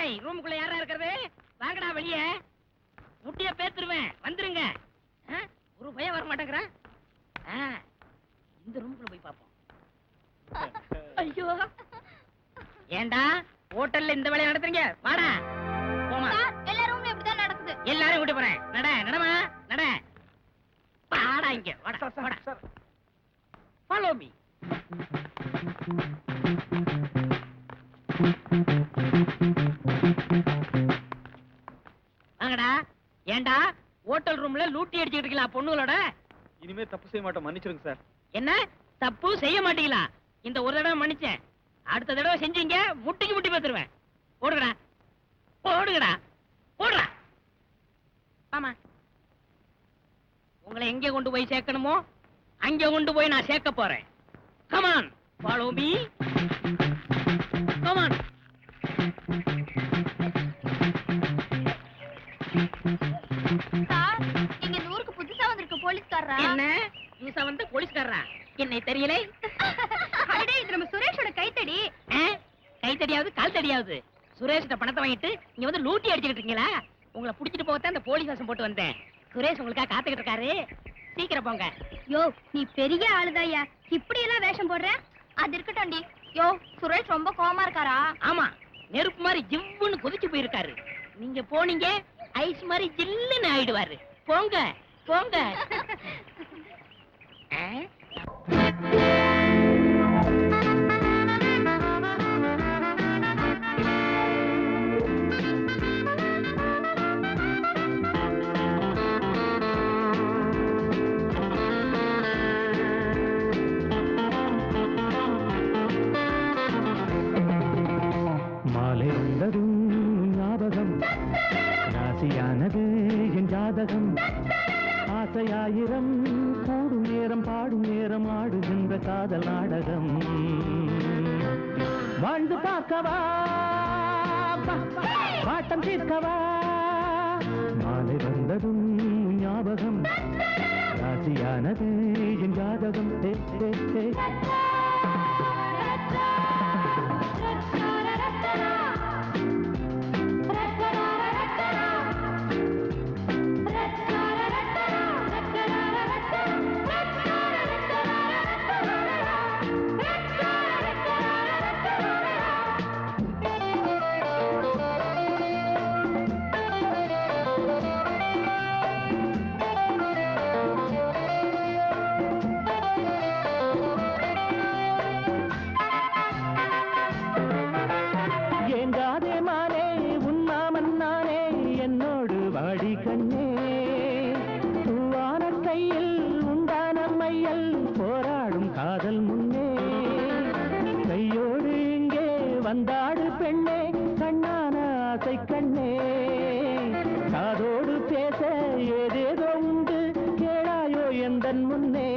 ஏய் ரூமுக்குள்ள யாரா இருக்கிறது? வாங்கடா வெளியே. முட்டிய பேத்துருவேன். வந்துருங்க. ஒரு பயம் வர மாட்டேங்கிறா. இந்த ரூமுக்குள்ள போய் பாப்போம். ஐயோ ஏண்டா ஹோட்டல்ல இந்த வேலையை நடத்துறீங்க? வாடா போமா. எல்லா ரூம்லயும் இப்படிதான் நடக்குது. எல்லாரும் கூட்டி போறேன். நடமா நட. வாடா இங்க வாடா வாடா. Follow me. வாங்கடா. ஏண்டா ஹோட்டல் ரூம்ல லூட்டி அடிச்சிட்டு இருக்கீங்களா பொண்ணுகளோட? இனிமே தப்பு செய்ய மாட்டோம், மன்னிச்சிருங்க சார். என்ன தப்பு செய்ய மாட்டீங்களா? இந்த ஒரு தடவை மன்னிச்சேன், அடுத்த தடவை செஞ்சீங்க முட்டிக்கு முட்டி பேத்துருவேன். போடுங்கடா போடுங்கடா போடுறா. ஆமா உங்களை எங்க கொண்டு போய் சேர்க்கணுமோ அங்க கொண்டு போய் நான் சேர்க்க போறேன். Come on follow me. கமான். இங்க இந்த ஊருக்கு புதுசா வந்திருக்க போலீஸ்காரரா? என்ன புதுசா வந்த போலீஸ்காரரா? என்னை தெரியல. இது நம்ம சுரேஷோட கைத்தடி. கைத்தடியாவது கால் தடியாவது சுரேஷ்ட பணத்தை வாங்கிட்டு இங்க வந்து லூட்டி அடிச்சுக்கிட்டு இருக்கீங்களா? உங்களை புடிச்சிட்டு போகத்தான் அந்த போலீஸ் வேஷம் போட்டு வந்தேன். சுரேஷ் உங்களுக்காக காத்துக்கிட்டு இருக்காரு. சீக்கிரம் போங்க. யோ நீ பெரிய ஆளுதாயா, இப்படி எல்லாம் வேஷம் போடுற? அது இருக்கட்டும்டி. யோ சுரேஷ் ரொம்ப கோவமா இருக்காரா? ஆமா நெருப்பு மாதிரி ஜிவ்வுன்னு கொதிச்சு போயிருக்காரு. நீங்க போனீங்க ஐஸ் மாதிரி ஜில்லுன்னு ஆயிடுவாரு. போங்க போங்க. மாலை வந்ததும் ஞாபகம், ராசியானது என் ஜாதகம். ஆசையாயிரம் கூடும் நேரம், பாடும் நேரம், ஆடுகின்ற காதல் நாடகம். வாழ்ந்து பார்க்கவா, பாட்டம் தீர்க்கவா. மாலை வந்ததும் ஞாபகம், ராசியானது என் ஜாதகம். காதல் முன்னே கையோடு இங்கே வந்தாடு பெண்ணே, கண்ணான ஆசை கண்ணே. காதோடு பேச ஏதேதோ உண்டு, கேளாயோ எந்தன் முன்னே.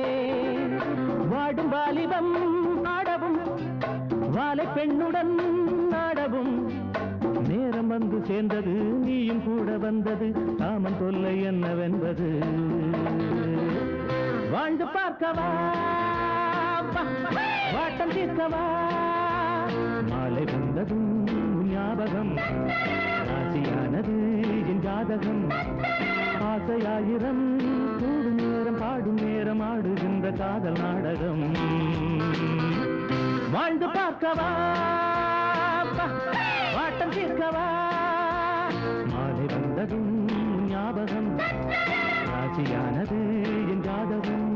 வாடும் வாலிபம் ஆடவும், வாலை பெண்ணுடன் ஆடவும். நேரம் வந்து சேர்ந்தது, நீயும் கூட வந்தது, காமன் தொல்லை என்னவென்பது. வாழ்ந்து பார்க்கவா, வாட்டம் தீர்க்கவா. மாலை வந்ததும் ஞாபகம், ராசியானது என் ஜாதகம். ஆசையாயிரம் கூடும் நேரம், பாடும் நேரம், ஆடுகின்ற காதல் நாடகம். வாழ்ந்து பார்க்கவா, வாட்டம் தீர்க்கவா. மாலை வந்ததும் ஞாபகம், ராசியானது என் ஜாதகம்.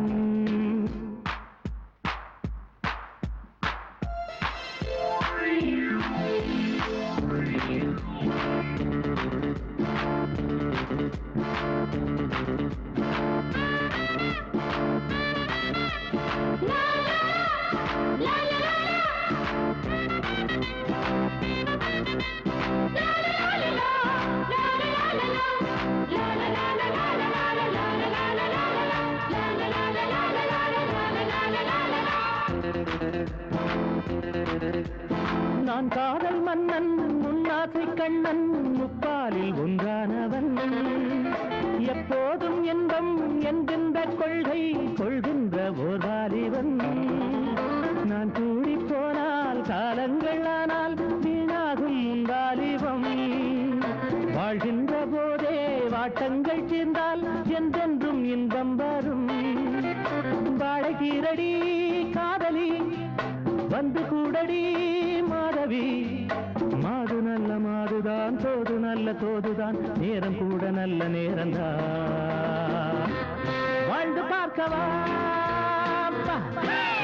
நான் காதல் மன்னன், முன்னாசை கண்ணன், முப்பாலில் ஒன்றானவன். எப்போதும் இன்பம் என்கின்ற கொள்கை கொள்கின்ற ஓர் வாலிபன். நான் கூடி போனால் காலங்கள் ஆனால் வீணாகும் வாலிபம். வாட்டங்கள் சேர்ந்தால் என்றென்றும் இன்பம் வரும். வாழைக்கீரடி காதலி வந்து கூடடி மாதவி. மாது நல்ல மாதுதான், தோது நல்ல தோதுதான், நேரம் கூட நல்ல நேரம்தான். வாழ்ந்து பார்க்கவா,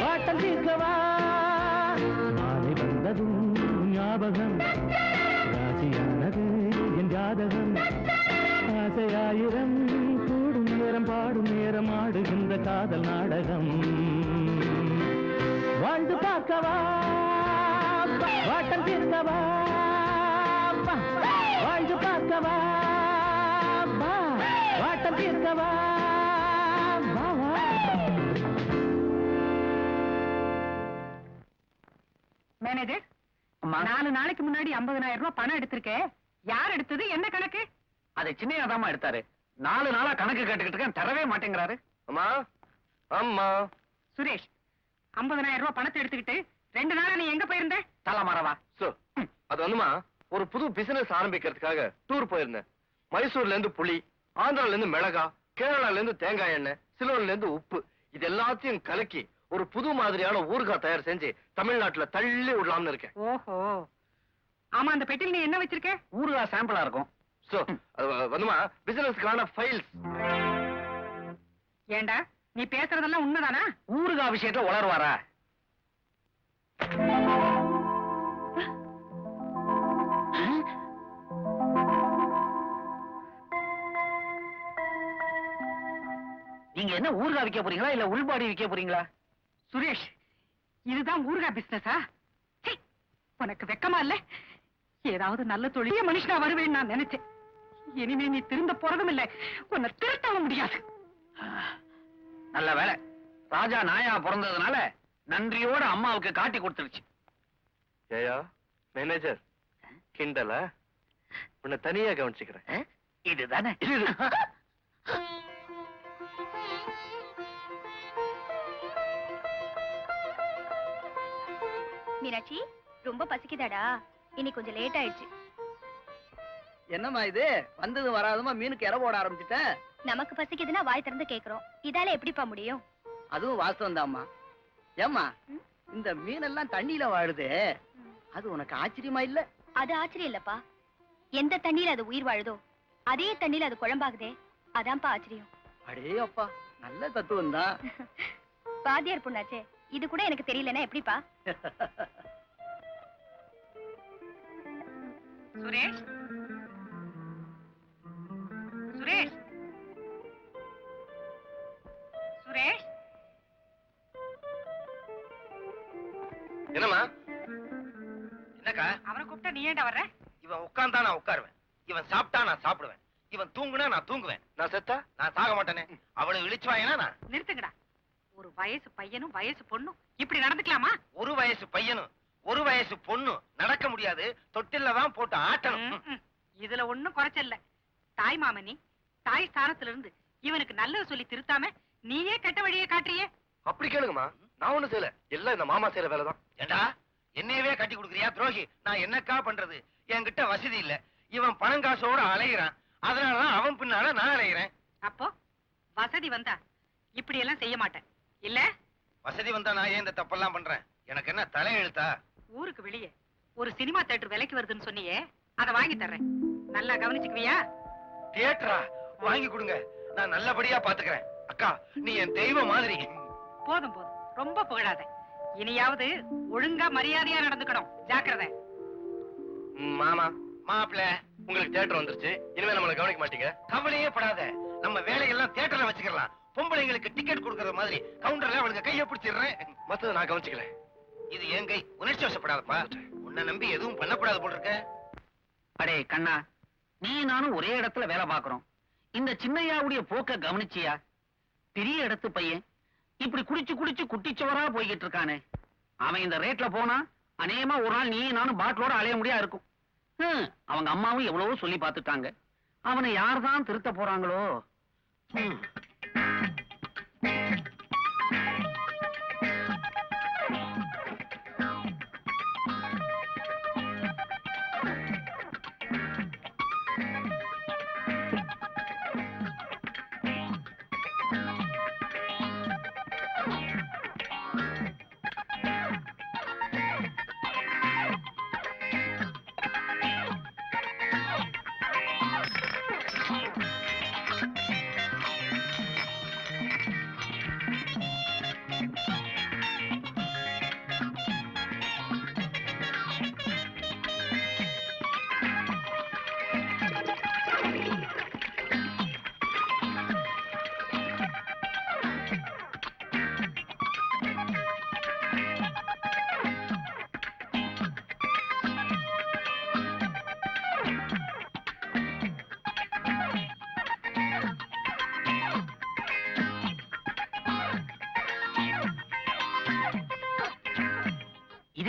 வாட்டம் தீர்க்கவா, மாலை வந்ததும் ஞாபகம், ராசியானது என் ஜாதகம். ஆசையாயிரம் கூடும் நேரம், பாடும் நேரம், ஆடுகின்ற காதல் நாடகம். வாழ்ந்து பார்க்கவா, வாட்டம் தீர்க்கவா, வாழ்ந்து பார்க்கவா, வாட்டம் தீர்க்கவா. மேனேஜர், 4 நாளைக்கு முன்னாடி 50,000 ரூபாய் பணம் எடுத்திருக்கேன். யார் எடுத்தது, என்ன கணக்கு? அதை சின்னையாதாமா எடுத்தாரு. 4 நாளா கணக்கு கேட்டுக்கிட்டு இருக்கேன், தரவே மாட்டேங்கிறாரு. அம்மா அம்மா. சுரேஷ், 50,000 ரூபாய் பணத்தை எடுத்துக்கிட்டு 2 நாளா நீ எங்க போயிருந்த? தலமரவா. அது வந்துமா, ஒரு புது பிசினஸ் ஆரம்பிக்கிறதுக்காக டூர் போயிருந்தேன். மைசூர்ல இருந்து புளி, ஆந்திரால இருந்து மிளகா, கேரளால இருந்து தேங்காய் எண்ணெய், சிலோன்ல இருந்து உப்பு, இது எல்லாத்தையும் கலக்கி ஒரு புது மாதிரியான ஊறுகாய் தயார் செஞ்சு தமிழ்நாட்டுல தள்ளி விடலாம்னு இருக்கேன். ஓஹோ, ஆமா, அந்த பெட்டியில் நீ என்ன வச்சிருக்க? ஊறுகாய் சாம்பிளா இருக்கும். வந்துமா, பிசினஸ்க்கான ஃபைல்ஸ். ஏண்டா, நீ பேசுறதெல்லாம் உண்மைதானா? ஊறுகாய் விஷயத்துல உளருவாரா? நீங்க என்ன ஊறுகாய் விற்க போறீங்களா இல்ல உள்பாடி விற்க போறீங்களா? சுரேஷ், இதுதான் ஊறுகாய் பிசினஸா? உனக்கு வெக்கமா இல்ல? ஏதாவது நல்ல தொழில் மனுஷனா வருவேன்னு நான் நினைச்சேன். இனிமே நீ திரும்ப போறதும் இல்ல, உன்னை திருத்தவும் முடியாது. நல்ல வேலை, ராஜா நாயா பிறந்ததுனால நன்றியோட அம்மாவுக்கு காட்டி கொடுத்துருச்சு. ஏயா மேனேஜர், கிண்டல உன்னை தனியா கவனிச்சுக்கிறேன். இதுதானே மீனாட்சி, ரொம்ப பசிக்குதாடா? இன்னைக்கு கொஞ்சம் லேட் ஆயிடுச்சு. என்னம்மா இது, வந்தது வராதுமா மீனுக்கு இற போட ஆரம்பிச்சுட்ட? நமக்கு பசிக்குதுன்னா வாய் திறந்து கேக்குறோம், இதால எப்படிப்பா முடியும்? அதுவும் வாஸ்தவம் தான்மா. ஏம்மா, இந்த மீனெல்லாம் தண்ணியில வாழுது, அது உனக்கு ஆச்சரியமா இல்ல? அது ஆச்சரியம் இல்லப்பா. எந்த தண்ணியில அது உயிர் வாழுதோ அதே தண்ணியில அது குழம்பாகுதே, அதான்ப்பா ஆச்சரியம். அடே அப்பா, நல்ல தத்துவம் தான். வாத்தியார் பொண்ணாச்சே, இது கூட எனக்கு தெரியலன்னா எப்படிப்பா? சுரேஷ், சுரேஷ், சுரேஷ். என்னம்மா? என்னக்கா? அவனை கூப்பிட்டா நீ ஏண்டா வர்ற? இவன் உட்கார்ந்தா நான் உட்காருவேன், இவன் சாப்பிட்டா நான் சாப்பிடுவேன், இவன் தூங்குனா நான் தூங்குவேன், நான் செத்தா நான் சாக மாட்டேனே. அவளை இழிச்சுவாயனா நான்? நிறுத்துங்கடா. ஒரு வயசு பையனும் வயசு பொண்ணும் இப்படி நடந்துக்கலாமா? ஒரு வயசு பையனும் ஒரு வயசு பொண்ணு நடக்க முடியாது, தொட்டில்ல தான் போட்டு ஆட்டணும். இதுல ஒண்ணும் குறைச்சல்ல. தாய் மாமனி, தாய் ஸ்தானத்துல இருந்து இவனுக்கு நல்லது சொல்லி திருத்தாம நீயே கெட்ட வழியே காட்டுறியே. அப்படி கேளுங்கம்மா, நான் ஒண்ணு செய்யல, எல்லாம் இந்த மாமா செய்யற வேலைதான். ஏண்டா, என்னையவே கட்டி கொடுக்குறியா துரோகி? நான் என்னக்கா பண்றது? என்கிட்ட வசதி இல்ல, இவன் பணம் காசோட அலையிறான், அதனாலதான் அவன் பின்னால நான் அலையிறேன். அப்போ வசதி வந்தா இப்படி எல்லாம் செய்ய மாட்டேன் இல்ல? வசதி வந்தா நான் ஏன் இந்த தப்பெல்லாம் பண்றேன்? எனக்கு என்ன தலையெழுத்தா? ஊருக்கு வெளியே ஒரு சினிமா தியேட்டர் விலைக்கு வருதுன்னு சொன்னியே, அதை வாங்கி தர்றேன். நல்லா கவனிச்சுக்குவியா? தியேட்டரா? வாங்கி கொடுங்க, நான் நல்லபடியா பாத்துக்கிறேன். அக்கா, நீ என் தெய்வம் மாதிரி. போதும் போதும், ரொம்ப புகழாத. இனியாவது ஒழுங்கா மரியாதையா நடந்துக்கணும், ஜாக்கிரதை. மாமா, மாப்பிள்ள, உங்களுக்கு தியேட்டர் வந்துருச்சு, இனிமே நம்மளை கவனிக்க மாட்டீங்க. கவலையே படாத, நம்ம வேலையெல்லாம் தியேட்டர்ல வச்சுக்கலாம். பொம்பளைங்களுக்கு டிக்கெட் கொடுக்கற மாதிரி கவுண்டர்ல அவளுக்கு கையை பிடிச்சிடுறேன், மத்தத நான் கவனிச்சுக்கிறேன். இது என் கை, உணர்ச்சி வசப்படாதப்பா. உன்னை நம்பி எதுவும் பண்ணக்கூடாது போல இருக்க. அடே கண்ணா, நீ நானும் ஒரே இடத்துல வேலை பாக்குறோம், இந்த சின்னையாவுடைய போக்க கவனிச்சியா? பெரிய இடத்து பையன் இப்படி குடிச்சு குடிச்சு குட்டிச்சவரா போய்கிட்டு இருக்கானே. அவன் இந்த ரேட்ல போனா அநேகமா ஒரு நாள் நீ நானும் பாட்டிலோட அலைய முடியா இருக்கும். அவங்க அம்மாவும் எவ்வளவோ சொல்லி பார்த்துட்டாங்க, அவனை யார்தான் திருத்த போறாங்களோ.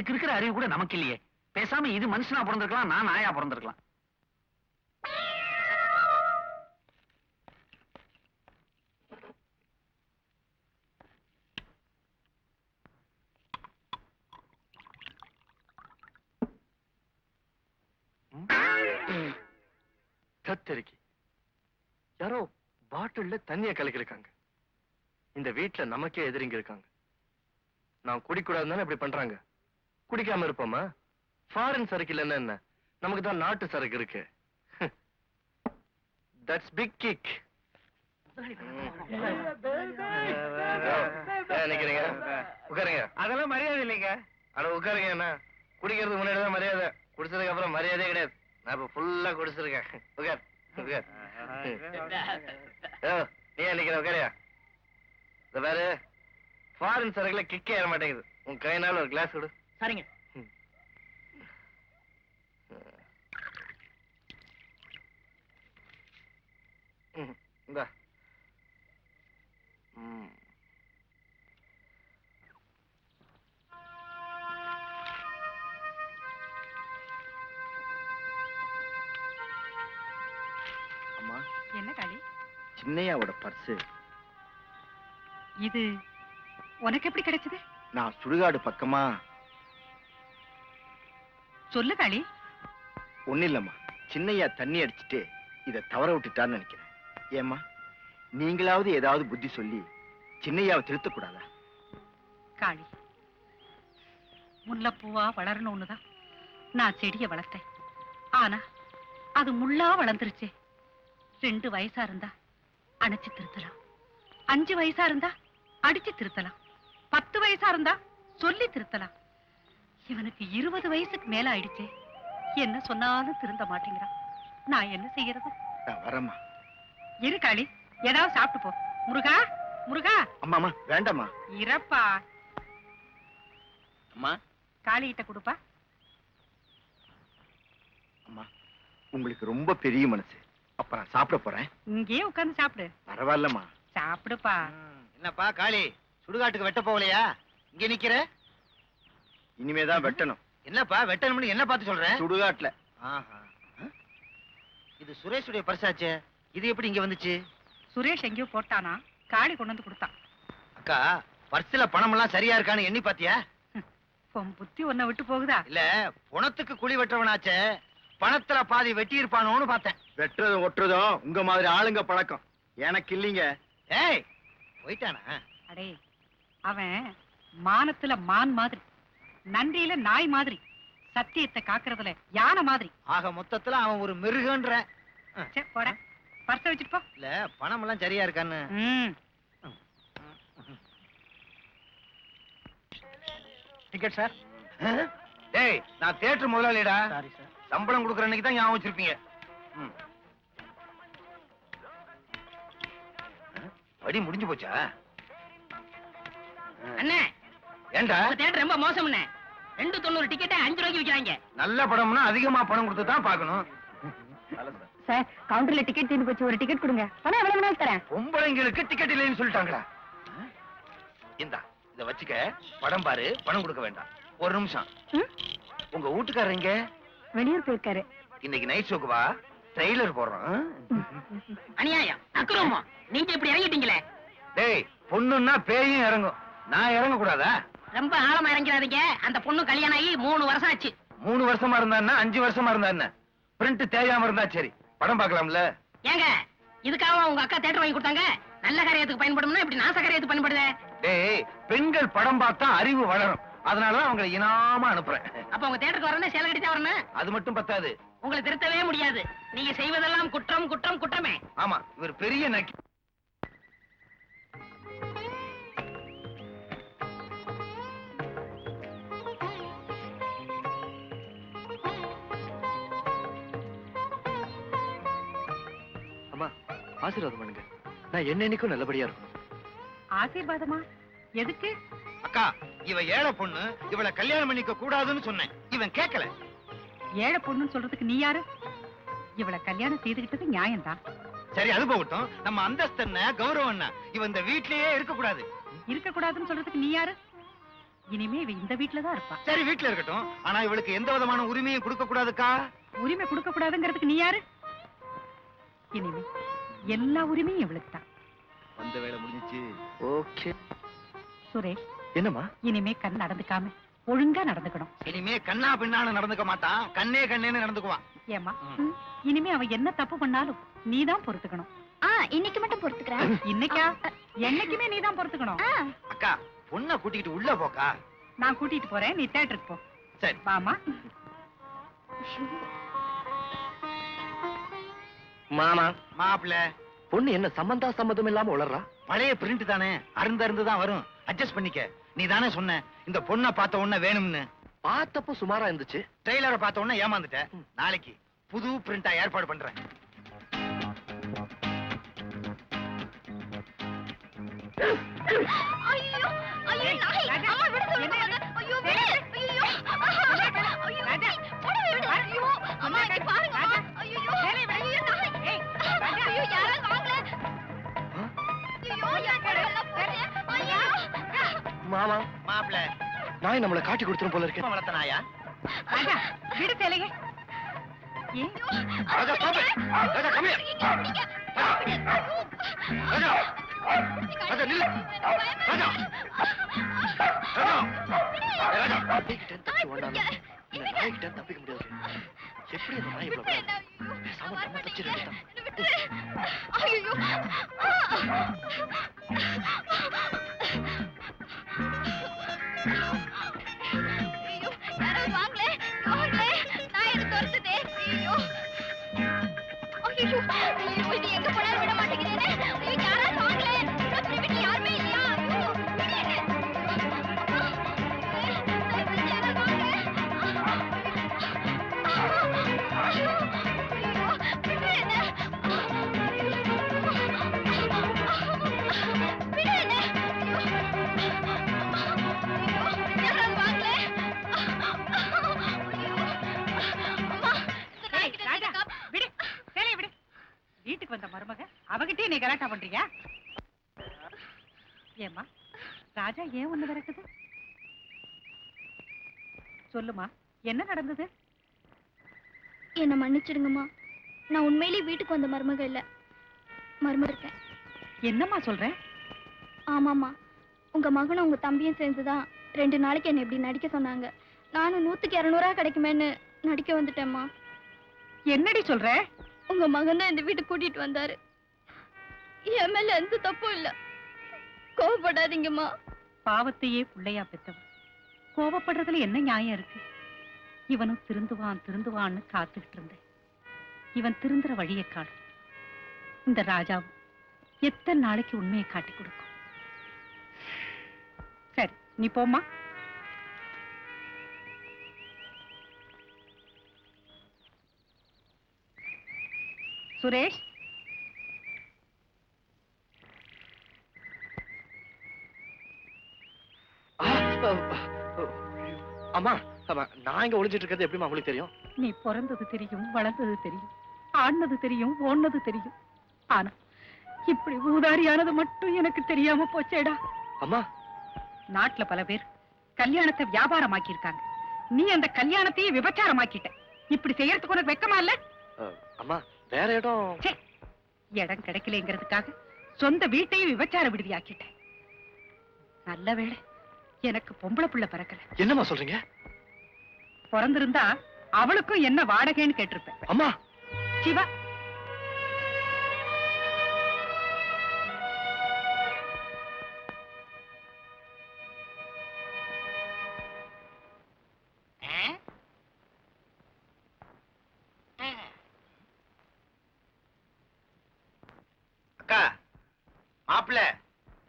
இதுக்கு இருக்கிற அறிவு கூட நமக்கு இல்லையே. பேசாம இது மனுஷனா பிறந்திருக்கலாம், நான் நாயா பிறந்திருக்கலாம். கத்தரிக்கை யாரோ பாட்டில்ல தண்ணிய கலக்கிருக்காங்க. இந்த வீட்டுல நமக்கே எதிரிங்க இருக்காங்க. நான் குடிக்கூடாதுன்னு இப்படி பண்றாங்க. குடிக்காம இருப்போமா? ஃபாரின் சரக்கு இல்லைன்னா என்ன, நமக்கு தான் நாட்டு சரக்கு இருக்கு. That's big kick. நினைக்கிறீங்க? உட்காருங்க. அதெல்லாம் மரியாதை இல்லைங்க. அட உட்காருங்க. என்ன குடிக்கிறதுக்கு முன்னாடி தான் மரியாதை, குடிச்சதுக்கு அப்புறம் மரியாதையே கிடையாது. நான் இப்ப ஃபுல்லா குடிச்சிருக்கேன். உட்கார் உட்கார். நீ நினைக்கிற உட்காரியா? இந்த வேறு ஃபாரின் சரக்குல கிக்கே ஏற மாட்டேங்குது. உன் கையினால ஒரு கிளாஸ் கொடு. சரிங்க. இந்தா. அம்மா, என்ன காளி, சின்னையாவோட பர்ஸ் இது உனக்கு எப்படி கிடைச்சது? நான் சுடுகாடு பக்கமா. சொல்லு காளி. ஒண்ணு இல்லம்மா, சின்னையா தண்ணி அடிச்சிட்டு இத தவற விட்டுட்டான்னு நினைக்கிறேன். ஏம்மா, நீங்களாவது ஏதாவது புத்தி சொல்லி சின்னையாவை திருத்தக்கூடாதா? காளி, முல்லைப்பூவா வளரணும்னுதான் நான் செடியை வளர்த்தேன். ஆனா அது முள்ளா வளர்ந்துருச்சு. 2 வயசா இருந்தா அணைச்சு திருத்தலாம், 5 வயசா இருந்தா அடிச்சு திருத்தலாம், 10 வயசா இருந்தா சொல்லி திருத்தலாம். இவனுக்கு 20 வயசுக்கு மேல ஆயிடுச்சு. என்ன சொன்னாலும் திருந்த மாட்டேங்கிறான். நான் என்ன செய்யறது? நான் வரேம்மா. இரு காளி, ஏதாவது சாப்பிட்டு போ. முருகா, முருகா. அம்மாமா வேண்டாம்மா. இறப்பா. அம்மா, காளிகிட்ட கொடுப்பா. அம்மா உங்களுக்கு ரொம்ப பெரிய மனசு. அப்ப நான் சாப்பிட போறேன். இங்கேயே உட்கார்ந்து சாப்பிடு. பரவாயில்லம்மா. சாப்பிடுப்பா. என்னப்பா காளி, சுடுகாட்டுக்கு வெட்ட போகலையா? இங்க நிக்கிற? இனிமேதான் வெட்டணும். என்னப்பா வெட்டணும்னு என்ன பார்த்து சொல்றேன்? சுடுகாட்டுல. இது சுரேஷுடைய பர்சாச்சே, இது எப்படி இங்க வந்துச்சு? சுரேஷ் எங்கேயோ போட்டானா, காளி கொண்டு வந்து கொடுத்தான். அக்கா, பர்ஸ்ல பணம் எல்லாம் சரியா இருக்கான்னு எண்ணி பாத்தியா? உன் புத்தி உன்னை விட்டு போகுதா? இல்ல, பணத்துக்கு குழி வெட்டுறவனாச்சே, பணத்துல பாதி வெட்டி இருப்பானோன்னு பார்த்தேன். வெட்டுறதும் ஒட்டுறதும் உங்க மாதிரி ஆளுங்க பழக்கம், எனக்கு இல்லீங்க. ஏய், போயிட்டானா? அடே, அவன் மானத்துல மான் மாதிரி, நன்றியில நாய் மாதிரி, சத்தியத்தை காக்குறதுல யானை மாதிரி. ஆக மொத்தத்துல அவன் ஒரு மிருகன்ற. சே, போட. பர்ஸ வச்சுட்டு போ. இல்ல, பணம் எல்லாம் சரியா இருக்கான்னு. Ticket sir. டேய், நான் தியேட்டர் முதலாளிடா. Sorry sir. சம்பளம் கொடுக்குற அன்னைக்கு தான் ஞாபகம் வச்சிருப்பீங்க. படி முடிஞ்சு போச்சா? அண்ணே, ஏண்டா? உங்க தியேட்டர் ரொம்ப மோசம்ண்ணே. 2.90 டிக்கெட்டை 5 ரூபாய்க்கு விக்கிறாங்க. நல்ல படம்னா அதிகமா பணம் கொடுத்து தான் பார்க்கணும். சார், கவுண்டர்ல டிக்கெட் தீர்ந்து போச்சு, ஒரு டிக்கெட் கொடுங்க. பணம் எவ்வளவு வேணாலும் தரேன். பொம்பளைங்களுக்கு டிக்கெட் இல்லைன்னு சொல்லிட்டாங்களா? இந்தா, இத வச்சுக்க. படம் பாரு, பணம் கொடுக்க வேண்டாம். ஒரு நிமிஷம். உங்க வீட்டுக்காரர் எங்க? வெளியூர் போயிருக்காரு. இன்னைக்கு நைட் ஷோக்கு வா, ட்ரெய்லர் போடுறோம். அநியாயம், அக்கிரமம். நீங்க இப்படி இறங்கிட்டீங்களே. டேய், பொண்ணுன்னா பேயும் இறங்கும், நான் இறங்க கூடாதா? ரொம்ப ஆழமா இறங்கிறாதீங்க. அந்த பொண்ணு கல்யாணம் ஆகி 3 வருஷம் ஆச்சு. 3 வருஷமா இருந்தா என்ன, 5 வருஷமா இருந்தா என்ன? பிரிண்ட் தேயாம இருந்தா சரி, படம் பார்க்கலாம்ல. ஏங்க, இதுக்காக உங்க அக்கா தியேட்டர் வாங்கி கொடுத்தாங்க? நல்ல காரியத்துக்கு பயன்படும்னா இப்படி நாச காரியத்துக்கு பயன்படுதே. டேய், பெண்கள் படம் பார்த்தா அறிவு வளரும், அதனாலதான் அவங்களை இனாம அனுப்புறேன். அப்ப உங்க தியேட்டருக்கு வரணும், சேலை கட்டி தான் வரணும். அது மட்டும் பத்தாது, உங்களை திருத்தவே முடியாது. நீங்க செய்வதெல்லாம் குற்றம், குற்றம், குற்றமே. ஆமா, இவர் பெரிய நக்கி. அம்மா, ஆசீர்வாதம் பண்ணுங்க. நான் என்னைக்கும் நல்லபடியா இருக்கணும். ஆசீர்வாதமா? எதுக்கு? அக்கா, இவ ஏழை பொண்ணு, இவளை கல்யாணம் பண்ணிக்க கூடாதுன்னு சொன்னேன். இவன் கேட்கல. ஏழை பொண்ணுன்னு சொல்றதுக்கு நீ யாரு? இவளை கல்யாணம் செய்துகிட்டது நியாயம்தான். சரி, அது போகட்டும். நம்ம அந்தஸ்து என்ன, கௌரவம் என்ன? இவன் இந்த வீட்லயே இருக்க கூடாது. இருக்க கூடாதுன்னு சொல்றதுக்கு நீ யாரு? இனிமே இவ இந்த வீட்டுலதான் இருப்பா. சரி வீட்டுல இருக்கட்டும், ஆனா இவளுக்கு எந்த விதமான உரிமையும் கொடுக்க கூடாதுக்கா. உரிமை கொடுக்க கூடாதுங்கிறதுக்கு நீ யாரு? இனிமே எல்லா உரிமையும் இவளுக்கு தான். வந்த வேலை முடிஞ்சிச்சு. ஓகே. சுரேஷ், என்னம்மா? இனிமே கண் நடந்துக்காம ஒழுங்கா நடந்துக்கணும். இனிமே கண்ணா பின்னான்னு நடந்துக்க மாட்டான், கண்ணே கண்ணேன்னு நடந்துக்குவான். ஏமா, இனிமே அவன் என்ன தப்பு பண்ணாலும் நீதான் பொறுத்துக்கணும். இன்னைக்கு மட்டும் பொறுத்துக்கிறேன். இன்னைக்கா? என்னைக்குமே நீதான் பொறுத்துக்கணும். அக்கா, பொண்ணை கூட்டிக்கிட்டு உள்ள போக்கா. நான் கூட்டிட்டு போறேன், நீ தியேட்டருக்கு போ. சரி வாமா. மாமா, மாப்பிள்ள, பொண்ணு என்ன சம்பந்தம் இல்லாம உளறா? பழைய பிரிண்ட் தானே, அருந்து தான் வரும், அட்ஜஸ்ட் பண்ணிக்க. நீ தானே சொன்ன இந்த பொண்ணை பார்த்த உடனே வேணும்னு. பார்த்தப்போ சுமாரா இருந்துச்சு, ட்ரெய்லரை பார்த்த உடனே ஏமாந்துட்ட. நாளைக்கு புது பிரிண்டா ஏற்பாடு பண்றேன். ஐயோ ஐயோ நாய், அம்மா விடு சொல்லுங்க. ஐயோ விடு. ஐயோ ஐயோ போடு விடு. ஐயோ அம்மா இங்க பாருங்க. ஐயோ ஐயோ நாய். ஐயோ யாராவது வாங்கல. ஐயோ என் கடல்ல போறே. ஐயோ மாமா. மாப்பிள்ள, நாய் நம்மள காட்டி கொடுத்துரும் போல இருக்கு. வளர்த்த நாயா? ராஜா, விடு சேலைய. ஏன் ராஜா, stop it. Raja, come here. ராஜா, ராஜா, நில்லு. ராஜா, ராஜா, ராஜா, நாய்கிட்ட தப்பி ஓடாம இந்த நாய்கிட்ட தப்பிக்க முடியாது. எப்படி அந்த நாய் இவ்வளவு பேசாம நம்ம தச்சிருக்கா? ஐயோ யாராவது வாங்கல. நான் எனக்கு துரத்துதே. ஐயோ ஐயோ ஐயோ, இது எங்க போனாலும் விட மாட்டேங்குது. ஐயோ யாராவது வாங்கல. வீட்டுல யாருமே இல்லையா? ஐயோ வீட்டுக்கு வந்த மருமக அவகிட்டே நீ கலாட்டா பண்றியா? ஏமா, ராஜா ஏன் ஒண்ணு விரக்குது? சொல்லுமா, என்ன நடந்தது? என்ன மன்னிச்சிடுங்கம்மா. நான் உண்மையிலேயே வீட்டுக்கு வந்த மருமக இல்ல, மருமக இருக்கேன். என்னம்மா சொல்ற? ஆமாம்மா, உங்க மகனும் உங்க தம்பியும் சேர்ந்துதான் 2 நாளைக்கு என்ன இப்படி நடிக்க சொன்னாங்க. நானும் 100க்கு 200 கிடைக்குமேன்னு நடிக்க வந்துட்டேம்மா. என்னடி சொல்ற? உங்க மகன் தான் இந்த வீட்டுக்கு கூட்டிட்டு வந்தாரு. என் மேல எந்த தப்பும் இல்ல, கோவப்படாதீங்கம்மா. பாவத்தையே பிள்ளையா பெத்தவன் கோபப்படுறதுல என்ன நியாயம் இருக்கு? இவனும் திருந்துவான்னு காத்துக்கிட்டு இருந்தேன். இவன் திருந்துற வழியை காணும். இந்த ராஜாவும் எத்தனை நாளைக்கு உண்மையை காட்டி கொடுக்கும்? சரி, நீ போம்மா. சுரேஷ், அம்மா, நான் இங்க ஒளிஞ்சிட்டு இருக்கிறது எப்படிமா உங்களுக்கு தெரியும்? நீ பிறந்தது தெரியும், வளர்ந்தது தெரியும், ஆடினது தெரியும், ஓடினது தெரியும். ஆனா இப்படி ஊதாரியானது மட்டும் எனக்கு தெரியாம போச்சேடா. அம்மா, நாட்டுல பல பேர் கல்யாணத்தை வியாபாரமாக்கி இருக்காங்க. நீ அந்த கல்யாணத்தையே விபச்சாரமாக்கிட்ட. இப்படி செய்யறதுக்கு உனக்கு வெக்கமா இல்ல? அம்மா, வேற இடம் இடம் கிடைக்கலங்கிறதுக்காக சொந்த வீட்டையும் விபச்சார விடுதியாக்கிட்ட. நல்ல வேளை எனக்கு பொம்பளை புள்ள பிறக்கல. என்னம்மா சொல்றீங்க? பிறந்திருந்தா அவளுக்கும் என்ன வாடகைன்னு கேட்டிருப்பேன். அம்மா, சிவா, அக்கா, மாப்பிள்ள,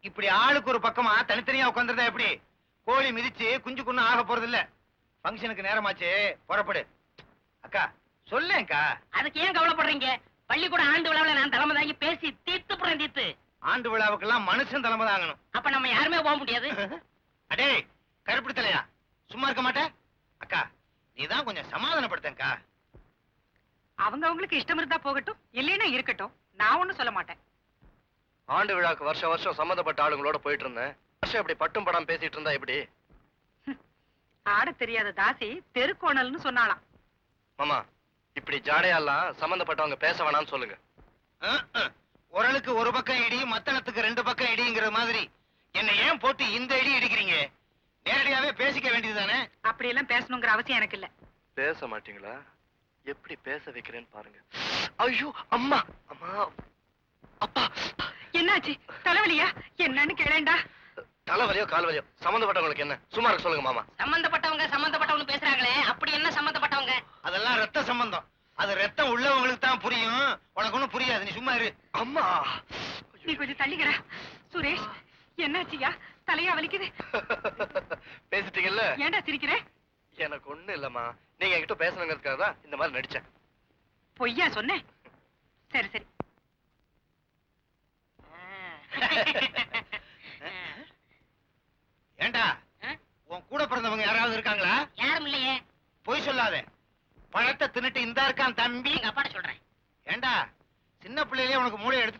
இப்படி ஆளுக்கு ஒரு பக்கமா தனித்தனியா உட்கார்ந்துருந்தா எப்படி? கோழி மிதிச்சு குஞ்சு குன்னு ஆக போறது இல்ல. ஃபங்க்ஷனுக்கு நேரமாச்சு, புறப்படு. அக்கா சொல்லேன்க்கா. அதுக்கு ஏன் கவலைப்படுறீங்க? பள்ளிக்கூட ஆண்டு விழாவில் நான் தலைமை தாங்கி பேசி தீர்த்து போறேன். தீர்த்து ஆண்டு விழாவுக்கெல்லாம் மனுஷன் தலைமை தாங்கணும். அப்ப நம்ம யாருமே போக முடியாது. அடே கருப்பு தலையா, சும்மா இருக்க மாட்டே. அக்கா, நீதான் கொஞ்சம் சமாதானப்படுத்தேன்க்கா. அவங்களுக்கு இஷ்டம் இருந்தா போகட்டும், இல்லைன்னா இருக்கட்டும். நான் ஒண்ணும் சொல்ல மாட்டேன். ஆண்டு விழாக்கு வருஷம் வருஷம் சம்பந்தப்பட்ட ஆளுங்களோட போயிட்டு இருந்தேன். வருஷம் இப்படி பட்டும் படாம பேசிட்டு இருந்தா எப்படி? ஆட தெரியாத தாசி தெருக்கோணல்னு சொன்னாளாம். மாமா இப்படி ஜாடையாலாம் சம்பந்தப்பட்டவங்க பேச வேணாம்னு சொல்லுங்க. உரலுக்கு ஒரு பக்கம் இடி, மத்தளத்துக்கு 2 பக்கம் இடிங்கிற மாதிரி என்ன ஏன் போட்டு இந்த இடி இடிக்கிறீங்க? நேரடியாவே பேசிக்க வேண்டியதுதானே? அப்படி எல்லாம் பேசணுங்கிற அவசியம் எனக்கு இல்ல. பேச மாட்டீங்களா? எப்படி பேச வைக்கிறேன்னு பாருங்க. ஐயோ அம்மா, அம்மா, அப்பா. என்னாச்சு? தலைவலியா? என்னன்னு கேளேண்டா. தலைவலியோ கால்வலியோ சம்பந்தப்பட்டவங்களுக்கு என்ன? சும்மா இருக்க சொல்லுங்க மாமா. சம்பந்தப்பட்டவங்க பேசுறாங்களே, அப்படி என்ன சம்பந்தப்பட்டவங்க? அதெல்லாம் ரத்த சம்பந்தம். அது ரத்தம் உள்ளவங்களுக்கு தான் புரியும். உனக்கு ஒண்ணும் புரியாது. நீ சும்மா இரு. அம்மா, நீ கொஞ்சம் தள்ளிக்கிறா. சுரேஷ், என்னாச்சியா? தலையா வலிக்குது. பேசிட்டீங்கல்ல? ஏன்டா சிரிக்கிற? எனக்கு ஒண்ணு இல்லம்மா, நீங்க என்கிட்ட பேசணுங்கிறதுக்காக தான் இந்த மாதிரி நடிச்சேன். பொய்யா சொன்னேன்? சரி சரி. ஏண்டா, உன் கூட பிறந்தவங்க யாராவது இருக்காங்களா? யாரும் இல்லையே. பொய் சொல்லாத. பழத்தை தின்னுட்டு இந்தா இருக்கான் தம்பி. எங்க அப்பாட்ட சொல்றேன். ஏண்டா, சின்ன பிள்ளையிலே உனக்கு மூளை எடுத்து